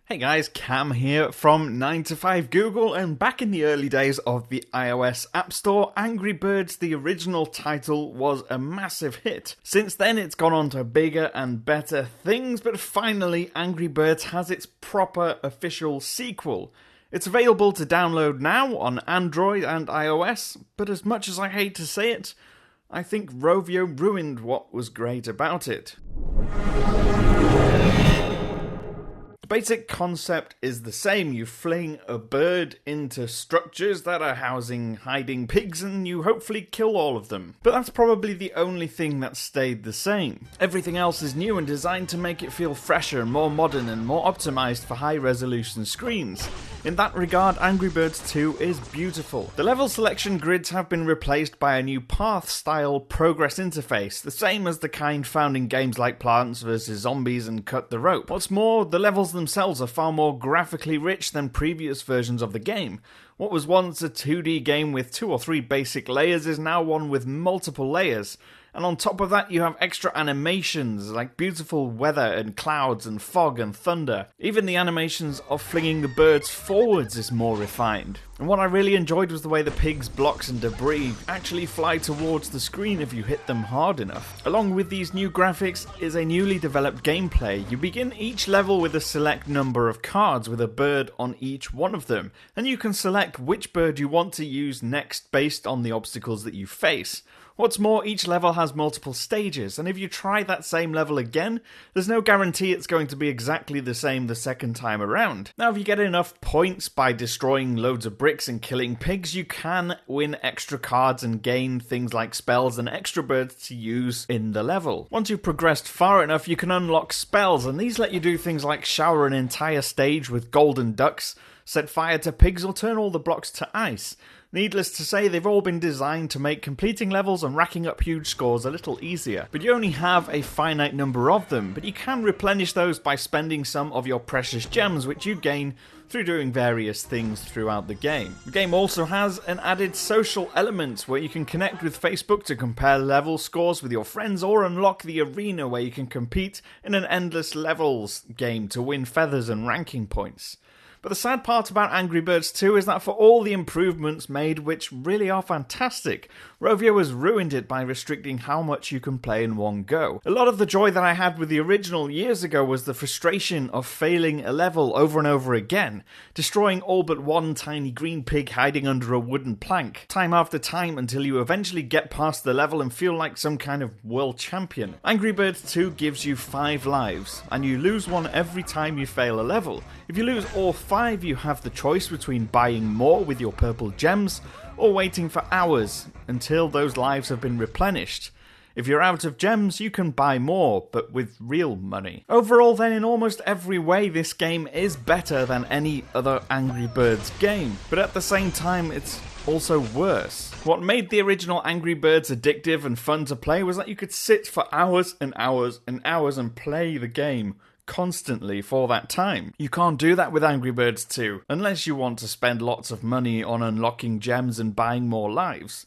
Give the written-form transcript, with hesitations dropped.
Hey guys, Cam here from 9 to 5 Google, and back in the early days of the iOS App Store, Angry Birds, the original title, was a massive hit. Since then it's gone on to bigger and better things, but finally Angry Birds has its proper official sequel. It's available to download now on Android and iOS, but as much as I hate to say it, I think Rovio ruined what was great about it. The basic concept is the same. You fling a bird into structures that are housing hiding pigs and you hopefully kill all of them. But that's probably the only thing that stayed the same. Everything else is new and designed to make it feel fresher, more modern and more optimized for high resolution screens. In that regard, Angry Birds 2 is beautiful. The level selection grids have been replaced by a new path-style progress interface, the same as the kind found in games like Plants vs. Zombies and Cut the Rope. What's more, the levels themselves are far more graphically rich than previous versions of the game. What was once a 2D game with 2 or 3 basic layers is now one with multiple layers. And on top of that, you have extra animations like beautiful weather and clouds and fog and thunder. Even the animations of flinging the birds forwards is more refined. And what I really enjoyed was the way the pigs, blocks and debris actually fly towards the screen if you hit them hard enough. Along with these new graphics is a newly developed gameplay. You begin each level with a select number of cards with a bird on each one of them, and you can select which bird you want to use next based on the obstacles that you face. What's more, each level has multiple stages, and if you try that same level again, there's no guarantee it's going to be exactly the same the second time around. Now, if you get enough points by destroying loads of bricks and killing pigs, you can win extra cards and gain things like spells and extra birds to use in the level. Once you've progressed far enough, you can unlock spells, and these let you do things like shower an entire stage with golden ducks, set fire to pigs, or turn all the blocks to ice. Needless to say, they've all been designed to make completing levels and racking up huge scores a little easier. But you only have a finite number of them, but you can replenish those by spending some of your precious gems, which you gain through doing various things throughout the game. The game also has an added social element where you can connect with Facebook to compare level scores with your friends, or unlock the arena where you can compete in an endless levels game to win feathers and ranking points. But the sad part about Angry Birds 2 is that for all the improvements made, which really are fantastic, Rovio has ruined it by restricting how much you can play in one go. A lot of the joy that I had with the original years ago was the frustration of failing a level over and over again, destroying all but one tiny green pig hiding under a wooden plank, time after time until you eventually get past the level and feel like some kind of world champion. Angry Birds 2 gives you 5 lives, and you lose one every time you fail a level. If you lose all 5, you have the choice between buying more with your purple gems or waiting for hours until those lives have been replenished. If you're out of gems, you can buy more, but with real money. Overall then, in almost every way, this game is better than any other Angry Birds game, but at the same time, it's also worse. What made the original Angry Birds addictive and fun to play was that you could sit for hours and hours and hours and play the game constantly for that time. You can't do that with Angry Birds 2, unless you want to spend lots of money on unlocking gems and buying more lives.